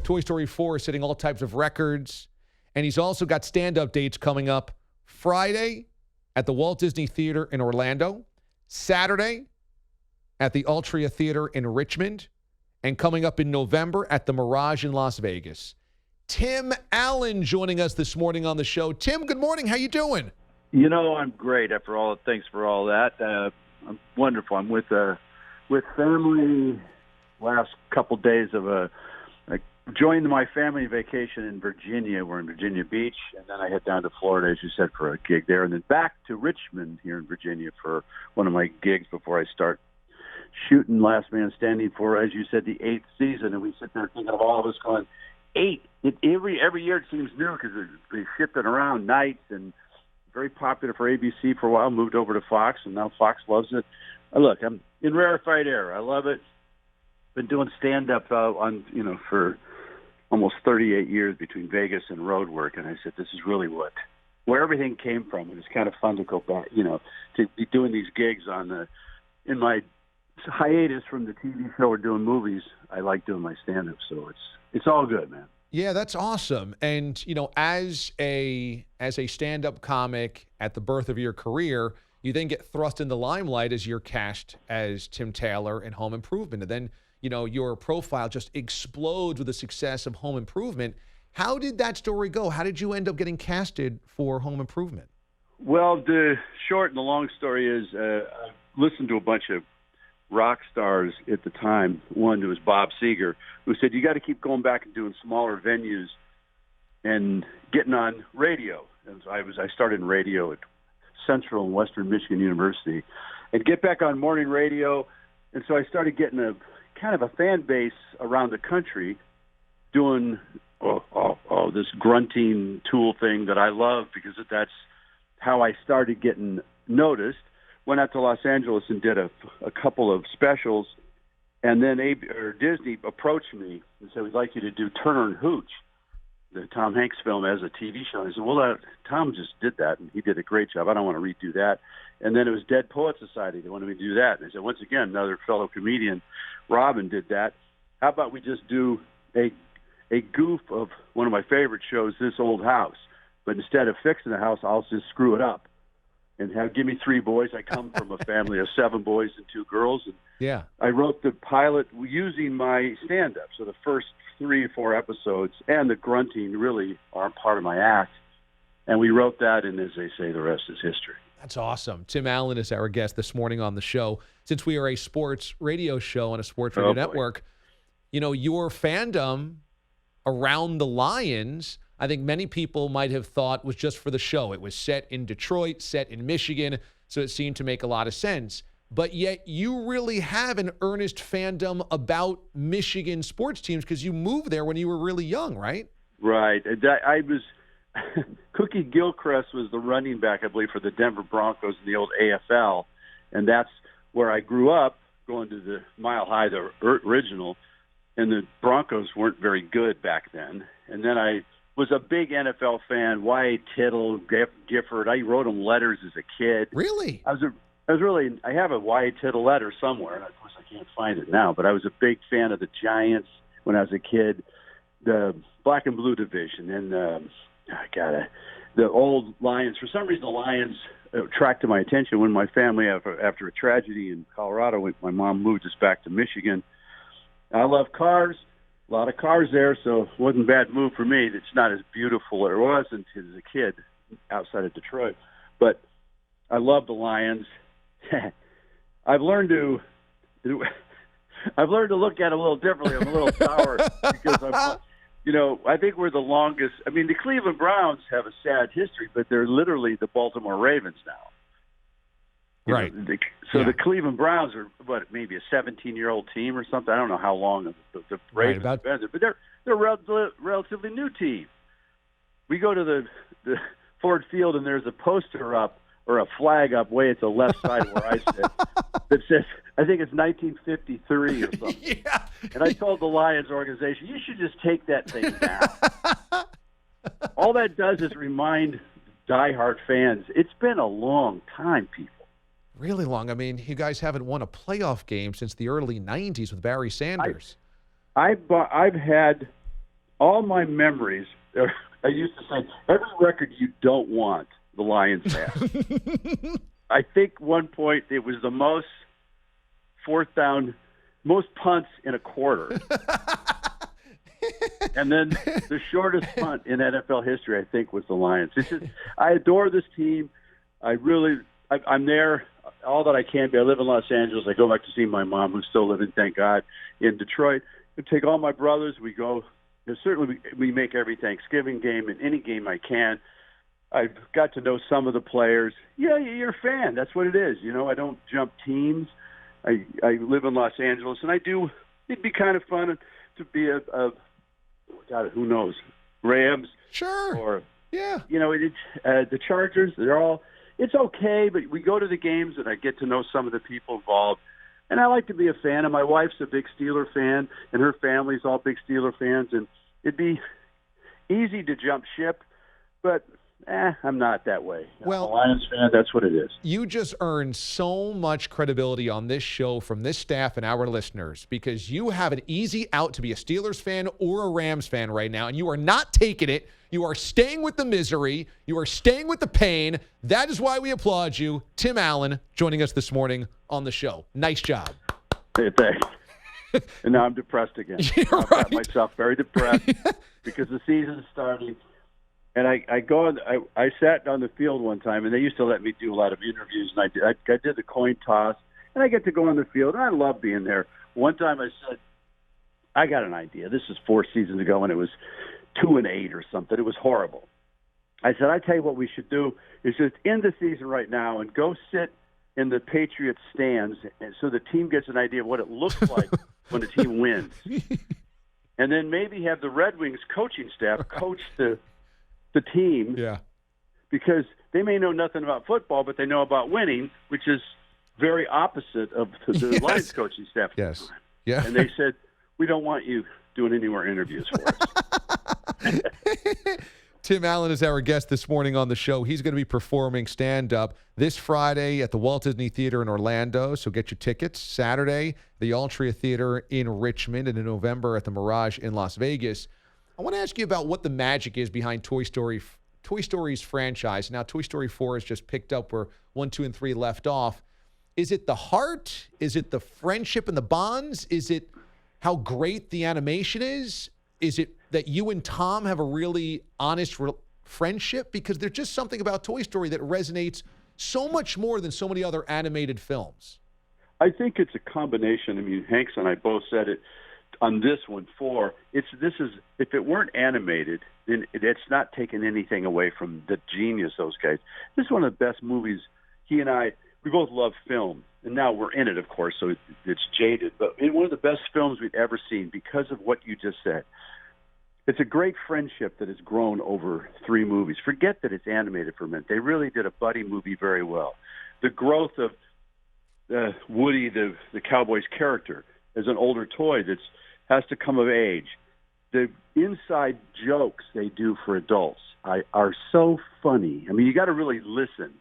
Toy Story 4 is setting all types of records. And he's also got stand-up dates coming up Friday at the Walt Disney Theater in Orlando, Saturday at the Altria Theater in Richmond, and coming up in November at the Mirage in Las Vegas. Tim Allen joining us this morning on the show. Tim, good morning. How you doing? You know, I'm great. Thanks for all that. I'm wonderful. I'm with family. Last couple days of I joined my family vacation in Virginia. We're in Virginia Beach, and then I head down to Florida, as you said, for a gig there, and then back to Richmond here in Virginia for one of my gigs before I start shooting Last Man Standing for, as you said, the 8th season. And we sit there thinking of all of us going, 8. Every year it seems new because they shift it around nights, and very popular for ABC for a while, moved over to Fox, and now Fox loves it. Look, I'm in rarefied air. I love it. Been doing stand-up for almost 38 years between Vegas and road work, and I said, this is really where everything came from, and it's kind of fun to go back, to be doing these gigs in my hiatus from the TV show or doing movies. I like doing my stand-up, so it's all good, man. Yeah, that's awesome. And, as a stand-up comic at the birth of your career, you then get thrust in the limelight as you're cast as Tim Taylor in Home Improvement. And then, your profile just explodes with the success of Home Improvement. How did that story go? How did you end up getting casted for Home Improvement? Well, the short and the long story is I listened to a bunch of rock stars at the time. One was Bob Seger, who said, you got to keep going back and doing smaller venues and getting on radio. And so I started in radio at Central and Western Michigan University and get back on morning radio. And so I started getting a kind of a fan base around the country doing this grunting Tool thing that I love because that's how I started getting noticed. Went out to Los Angeles and did a couple of specials, and then Disney approached me and said, we'd like you to do Turner and Hooch, the Tom Hanks film, as a TV show. And I said, well, Tom just did that, and he did a great job. I don't want to redo that. And then it was Dead Poet Society. They wanted me to do that. And I said, once again, another fellow comedian, Robin, did that. How about we just do a goof of one of my favorite shows, This Old House, but instead of fixing the house, I'll just screw it up. And give me 3 boys. I come from a family of 7 boys and 2 girls. And yeah, I wrote the pilot using my stand-up. So the first 3 or 4 episodes and the grunting really are part of my act. And we wrote that, and as they say, the rest is history. That's awesome. Tim Allen is our guest this morning on the show. Since we are a sports radio show on a sports radio network, your fandom around the Lions, I think many people might have thought was just for the show. It was set in Detroit, set in Michigan, so it seemed to make a lot of sense. But yet you really have an earnest fandom about Michigan sports teams because you moved there when you were really young, right? Right. I was Cookie Gilchrist was the running back, I believe, for the Denver Broncos in the old AFL, and that's where I grew up, going to the Mile High, the original, and the Broncos weren't very good back then. And then I was a big NFL fan. Wyatt Tittle, Gifford. I wrote them letters as a kid. Really? I have a Wyatt Tittle letter somewhere, and of course I can't find it now. But I was a big fan of the Giants when I was a kid, the Black and Blue division, and the old Lions. For some reason, the Lions attracted my attention when my family, after a tragedy in Colorado, my mom moved us back to Michigan. I love cars. A lot of cars there, so it wasn't a bad move for me. It's not as beautiful as it was as a kid outside of Detroit. But I love the Lions. I've learned to look at it a little differently. I'm a little sour because I think we're the longest. I mean, the Cleveland Browns have a sad history, but they're literally the Baltimore Ravens now. Right. The Cleveland Browns are, maybe a 17-year-old team or something. I don't know how long the Ravens have been there, but they're a relatively new team. We go to the Ford Field, and there's a poster up or a flag up way at the left side where I sit that says, I think it's 1953 or something. Yeah. And I told the Lions organization, you should just take that thing down. All that does is remind diehard fans, it's been a long time, people. Really long. I mean, you guys haven't won a playoff game since the early 90s with Barry Sanders. I've had all my memories, I used to say, every record you don't want, the Lions have. I think one point it was the most fourth down, most punts in a quarter. And then the shortest punt in NFL history, I think, was the Lions. I adore this team. I'm there all that I can be. I live in Los Angeles. I go back to see my mom, who's still living, thank God, in Detroit. I take all my brothers. We go. Certainly, we make every Thanksgiving game and any game I can. I've got to know some of the players. Yeah, you're a fan. That's what it is. I don't jump teams. I live in Los Angeles, and it'd be kind of fun to be a God, who knows, Rams. Sure. Or, yeah. The Chargers, it's okay, but we go to the games, and I get to know some of the people involved. And I like to be a fan, and my wife's a big Steeler fan, and her family's all big Steeler fans, and it'd be easy to jump ship, but I'm not that way. Well, I'm a Lions fan, that's what it is. You just earned so much credibility on this show from this staff and our listeners because you have an easy out to be a Steelers fan or a Rams fan right now, and you are not taking it. You are staying with the misery. You are staying with the pain. That is why we applaud you. Tim Allen joining us this morning on the show. Nice job. Hey, thanks. And now I'm depressed again. You're I've right. got myself very depressed because the season's starting. And I sat on the field one time, and they used to let me do a lot of interviews, and I did the coin toss, and I get to go on the field, and I love being there. One time I said, I got an idea. This is 4 seasons ago, and it was 2-8 or something. It was horrible. I said, I tell you what we should do is just end the season right now and go sit in the Patriots stands and so the team gets an idea of what it looks like when a team wins. And then maybe have the Red Wings coaching staff coach the team, because they may know nothing about football, but they know about winning, which is very opposite of the Lions coaching staff. Yes. Yeah. And they said, we don't want you doing any more interviews for us. Tim Allen is our guest this morning on the show. He's going to be performing stand-up this Friday at the Walt Disney Theater in Orlando, so get your tickets. Saturday, the Altria Theater in Richmond, and in November at the Mirage in Las Vegas. I want to ask you about what the magic is behind Toy Story's franchise. Now, Toy Story 4 has just picked up where 1, 2, and 3 left off. Is it the heart? Is it the friendship and the bonds? Is it how great the animation is? Is it that you and Tom have a really honest friendship? Because there's just something about Toy Story that resonates so much more than so many other animated films. I think it's a combination. I mean, Hanks and I both said it. On this one, 4, if it weren't animated, then it's not taking anything away from the genius of those guys. This is one of the best movies. He and I, we both love film, and now we're in it, of course, so it's jaded. But it's one of the best films we've ever seen because of what you just said. It's a great friendship that has grown over 3 movies. Forget that it's animated for a minute. They really did a buddy movie very well. The growth of Woody, the cowboy's character, as an older toy has to come of age. The inside jokes they do for adults are so funny. I mean, you got to really listen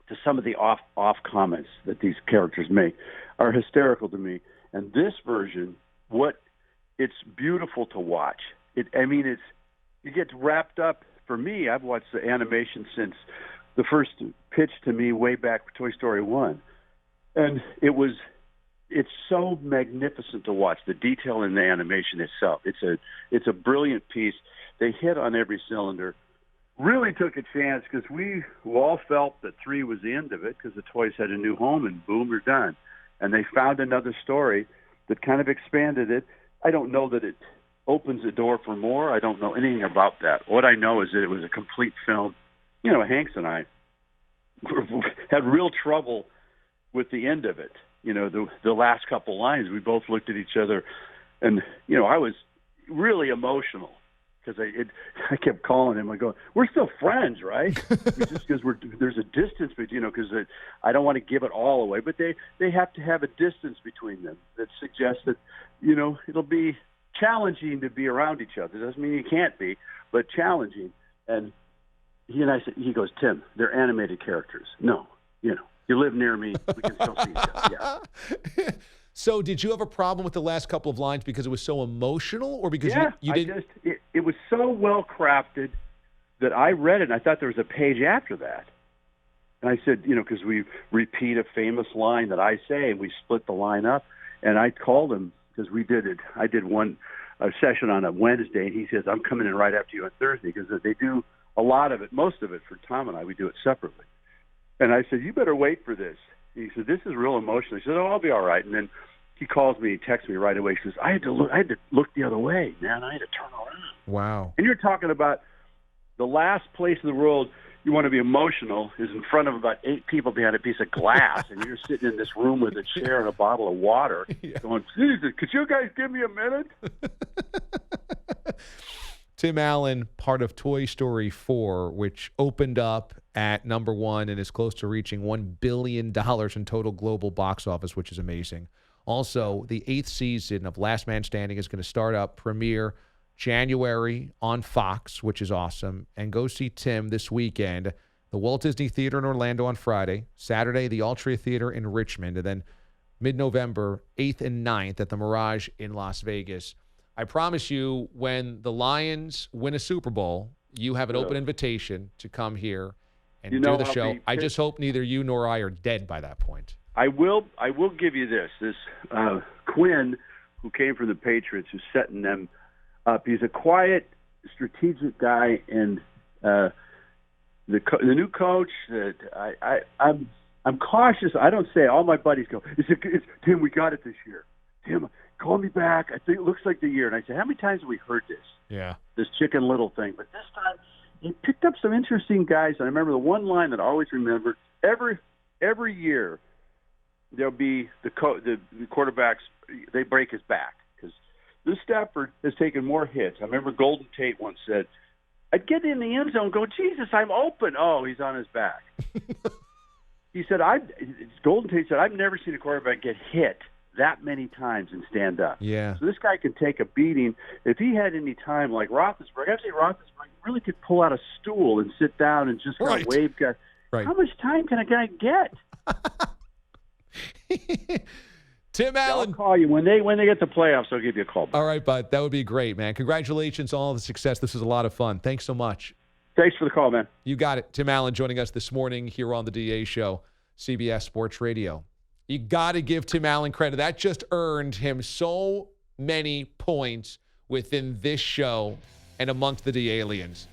to some of the off comments that these characters make are hysterical to me. And this version, it's beautiful to watch. You get wrapped up. For me, I've watched the animation since the first pitch to me way back for Toy Story 1. And it's so magnificent to watch, the detail in the animation itself. It's a brilliant piece. They hit on every cylinder. Really took a chance because we all felt that 3 was the end of it because the toys had a new home and boom, we're done. And they found another story that kind of expanded it. I don't know that it opens the door for more. I don't know anything about that. What I know is that it was a complete film. Hanks and I had real trouble with the end of it. The last couple lines, we both looked at each other, and I was really emotional because I kept calling him. I go, "We're still friends, right?" Just because there's a distance between, because I don't want to give it all away, but they have to have a distance between them that suggests that it'll be challenging to be around each other. Doesn't mean you can't be, but challenging. And he goes, "Tim, they're animated characters." No, you live near me. We can still see each other. Yeah. So did you have a problem with the last couple of lines because it was so emotional, or because you didn't? It was so well crafted that I read it and I thought there was a page after that. And I said, because we repeat a famous line that I say, and we split the line up. And I called him because we did it. I did a session on a Wednesday, and he says, I'm coming in right after you on Thursday, because they do a lot of it, most of it for Tom and I. We do it separately. And I said, you better wait for this. He said, this is real emotional. He said, I'll be all right. And then he calls me, he texts me right away. He says, I had to look the other way, man. I had to turn around. Wow. And you're talking about the last place in the world you want to be emotional is in front of about 8 people behind a piece of glass, and you're sitting in this room with a chair and a bottle of water going, Jesus, could you guys give me a minute? Tim Allen, part of Toy Story 4, which opened up at number 1 and is close to reaching $1 billion in total global box office, which is amazing. Also, the 8th season of Last Man Standing is going to start up, premiere January on Fox, which is awesome. And go see Tim this weekend, the Walt Disney Theater in Orlando on Friday, Saturday, the Altria Theater in Richmond, and then mid-November, 8th and 9th at the Mirage in Las Vegas. I promise you, when the Lions win a Super Bowl, you have an open invitation to come here and do the show. I just hope neither you nor I are dead by that point. I will give you this. This Quinn, who came from the Patriots, who's setting them up. He's a quiet, strategic guy, and the new coach. I'm cautious. I don't say. All my buddies go, "It's Tim. We got it this year. Tim, call me back. I think it looks like the year." And I say, "How many times have we heard this? Yeah, this Chicken Little thing." But this time, he picked up some interesting guys. And I remember the one line that I always remembered. Every year, there'll be the quarterbacks. They break his back. This Stafford has taken more hits. I remember Golden Tate once said, I'd get in the end zone and go, Jesus, I'm open. Oh, he's on his back. He said, Golden Tate said, I've never seen a quarterback get hit that many times and stand up. Yeah. So this guy can take a beating. If he had any time like Roethlisberger, I'd say Roethlisberger really could pull out a stool and sit down and just kind of wave. Right. How much time can a guy get? Tim Allen. I'll call you when they get the playoffs. I'll give you a call back. All right, bud. That would be great, man. Congratulations on all the success. This was a lot of fun. Thanks so much. Thanks for the call, man. You got it. Tim Allen joining us this morning here on the DA Show, CBS Sports Radio. You got to give Tim Allen credit. That just earned him so many points within this show and amongst the D-Aliens.